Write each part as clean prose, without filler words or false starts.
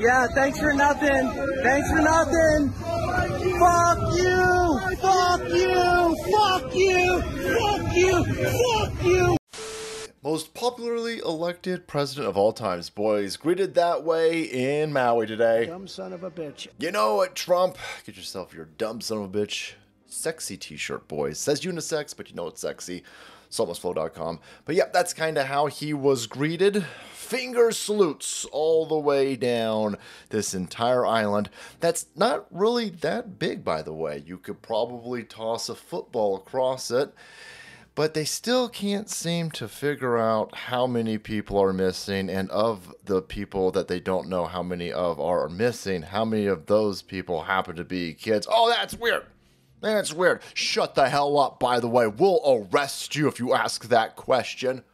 Yeah, thanks for nothing. Thanks for nothing. Fuck you. Fuck you. Fuck you. Fuck you. Fuck you. Most popularly elected president of all times, boys. Greeted that way in Maui today. Dumb son of a bitch. You know what, Trump? Get yourself your dumb son of a bitch sexy t-shirt, boys. Says unisex, but you know it's sexy. Saltmusflow.com. But yeah, that's kind of how he was greeted. Finger salutes all the way down this entire island. That's not really that big, by the way. You could probably toss a football across it. But they still can't seem to figure out how many people are missing, and of the people that they don't know how many of are missing, how many of those people happen to be kids. Oh, that's weird. That's weird. Shut the hell up, by the way. We'll arrest you if you ask that question.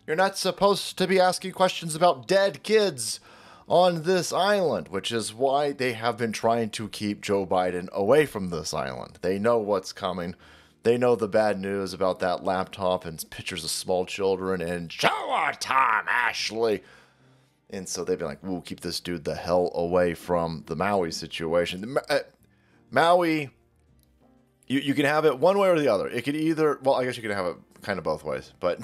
You're not supposed to be asking questions about dead kids on this island, which is why they have been trying to keep Joe Biden away from this island. They know what's coming. They know the bad news about that laptop and pictures of small children and shower time, Ashley. And so they've been like, we'll keep this dude the hell away from the Maui situation. Maui, you can have it one way or the other. It could either, well, I guess you can have it kind of both ways. But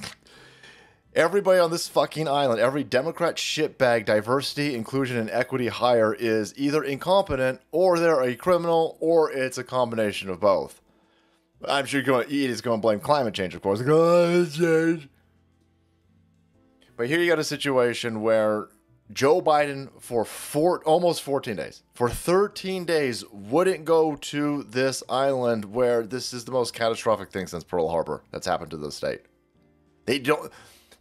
everybody on this fucking island, every Democrat shitbag diversity, inclusion, and equity hire is either incompetent or they're a criminal or it's a combination of both. I'm sure he's going to blame climate change, of course. Change. But here you got a situation where Joe Biden, for almost 14 days, for 13 days, wouldn't go to this island where this is the most catastrophic thing since Pearl Harbor that's happened to the state. They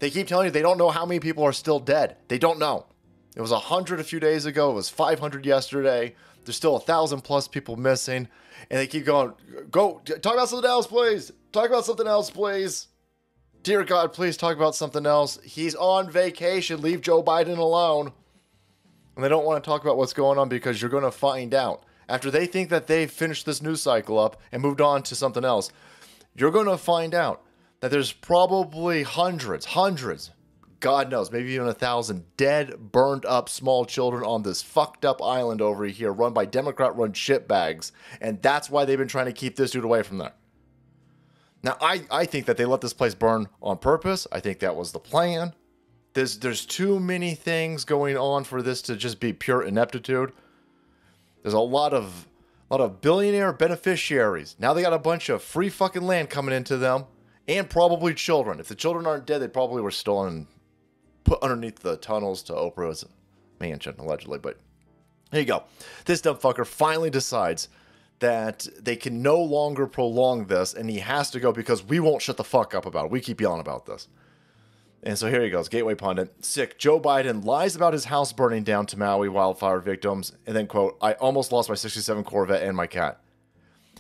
keep telling you they don't know how many people are still dead. They don't know. It was 100 a few days ago. It was 500 yesterday. There's still 1,000 plus people missing. And they keep going, go, talk about something else, please. Talk about something else, please. Dear God, please talk about something else. He's on vacation. Leave Joe Biden alone. And they don't want to talk about what's going on because you're going to find out. After they think that they've finished this news cycle up and moved on to something else, you're going to find out that there's probably hundreds, God knows, maybe even 1,000 dead, burned up small children on this fucked up island over here run by Democrat-run shitbags. And that's why they've been trying to keep this dude away from there. Now, I think that they let this place burn on purpose. I think that was the plan. There's too many things going on for this to just be pure ineptitude. There's a lot of billionaire beneficiaries. Now they got a bunch of free fucking land coming into them. And probably children. If the children aren't dead, they probably were stolen, put underneath the tunnels to Oprah's mansion, allegedly. But here you go. This dumb fucker finally decides that they can no longer prolong this, and he has to go because we won't shut the fuck up about it. We keep yelling about this. And so here he goes. Gateway Pundit. Sick. Joe Biden lies about his house burning down to Maui wildfire victims. And then, quote, I almost lost my 67 Corvette and my cat.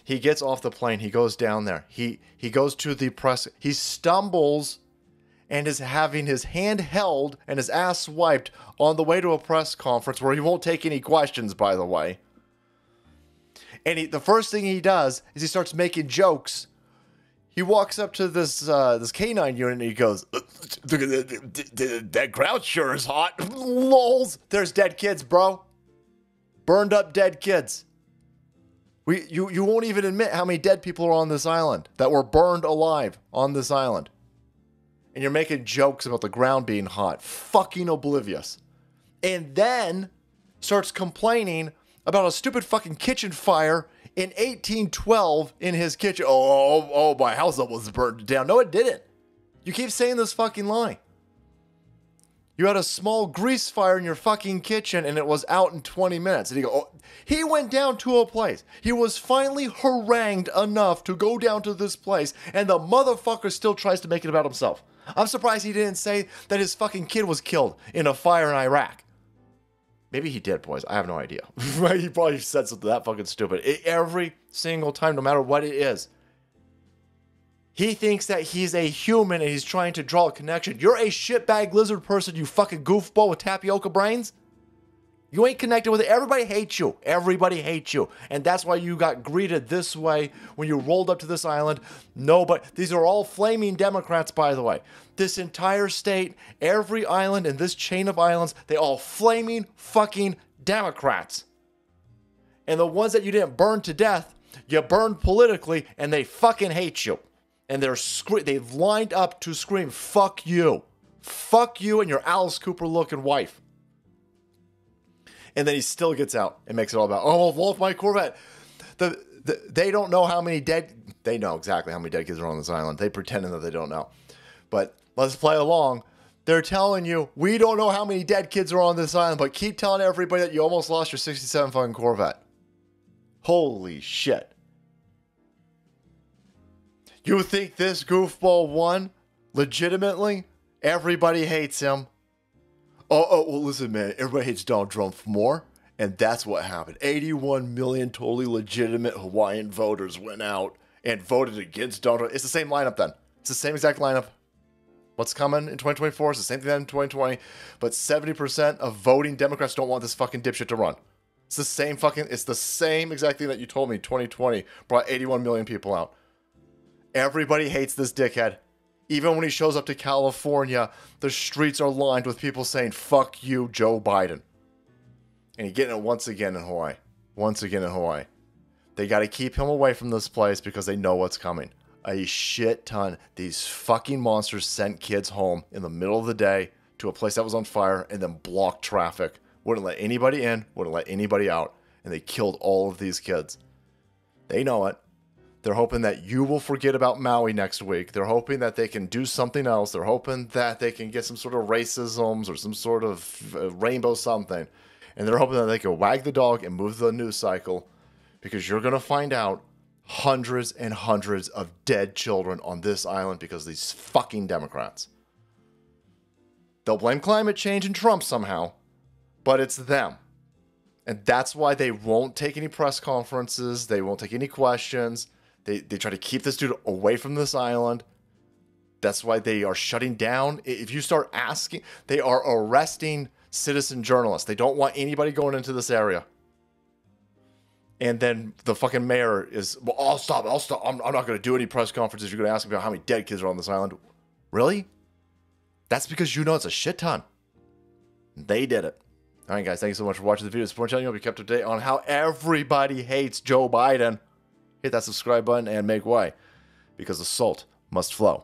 He gets off the plane. He goes down there. He goes to the press. He stumbles and is having his hand held and his ass wiped on the way to a press conference where he won't take any questions, by the way. And the first thing he does is he starts making jokes. He walks up to this canine unit and he goes, that crowd sure is hot. Lols. There's dead kids, bro. Burned up dead kids. You won't even admit how many dead people are on this island that were burned alive on this island. And you're making jokes about the ground being hot. Fucking oblivious. And then starts complaining about a stupid fucking kitchen fire in 1812 in his kitchen. Oh, my house almost burned down. No, it didn't. You keep saying this fucking lie. You had a small grease fire in your fucking kitchen and it was out in 20 minutes. And you go, oh, he went down to a place. He was finally harangued enough to go down to this place and the motherfucker still tries to make it about himself. I'm surprised he didn't say that his fucking kid was killed in a fire in Iraq. Maybe he did, boys. I have no idea. He probably said something that fucking stupid. Every single time, no matter what it is. He thinks that he's a human and he's trying to draw a connection. You're a shitbag lizard person, you fucking goofball with tapioca brains. You ain't connected with it. Everybody hates you. Everybody hates you. And that's why you got greeted this way when you rolled up to this island. No, but these are all flaming Democrats, by the way. This entire state, every island in this chain of islands, they all flaming fucking Democrats. And the ones that you didn't burn to death, you burned politically, and they fucking hate you. And they've lined up to scream, fuck you. Fuck you and your Alice Cooper looking wife. And then he still gets out and makes it all about, oh, I've lost my Corvette. They don't know how many dead, they know exactly how many dead kids are on this island. They pretending that they don't know. But let's play along. They're telling you, we don't know how many dead kids are on this island, but keep telling everybody that you almost lost your 67 fucking Corvette. Holy shit. You think this goofball won? Legitimately? Everybody hates him. Oh, well, listen, man. Everybody hates Donald Trump more. And that's what happened. 81 million totally legitimate Hawaiian voters went out and voted against Donald Trump. It's the same lineup then. It's the same exact lineup. What's coming in 2024 is the same thing that in 2020. But 70% of voting Democrats don't want this fucking dipshit to run. It's the same exact thing that you told me 2020 brought 81 million people out. Everybody hates this dickhead. Even when he shows up to California, the streets are lined with people saying, fuck you, Joe Biden. And he's getting it once again in Hawaii. Once again in Hawaii. They got to keep him away from this place because they know what's coming. A shit ton. These fucking monsters sent kids home in the middle of the day to a place that was on fire and then blocked traffic. Wouldn't let anybody in, wouldn't let anybody out. And they killed all of these kids. They know it. They're hoping that you will forget about Maui next week. They're hoping that they can do something else. They're hoping that they can get some sort of racisms or some sort of rainbow something. And they're hoping that they can wag the dog and move the news cycle. Because you're going to find out hundreds and hundreds of dead children on this island because of these fucking Democrats. They'll blame climate change and Trump somehow. But it's them. And that's why they won't take any press conferences. They won't take any questions. They try to keep this dude away from this island. That's why they are shutting down. If you start asking, they are arresting citizen journalists. They don't want anybody going into this area. And then the fucking mayor is, well, I'll stop. I'm not going to do any press conferences. You're going to ask me about how many dead kids are on this island. Really? That's because you know it's a shit ton. They did it. All right, guys. Thank you so much for watching the video. Support channel. You'll be kept up to date on how everybody hates Joe Biden. Hit that subscribe button and make way, because the salt must flow.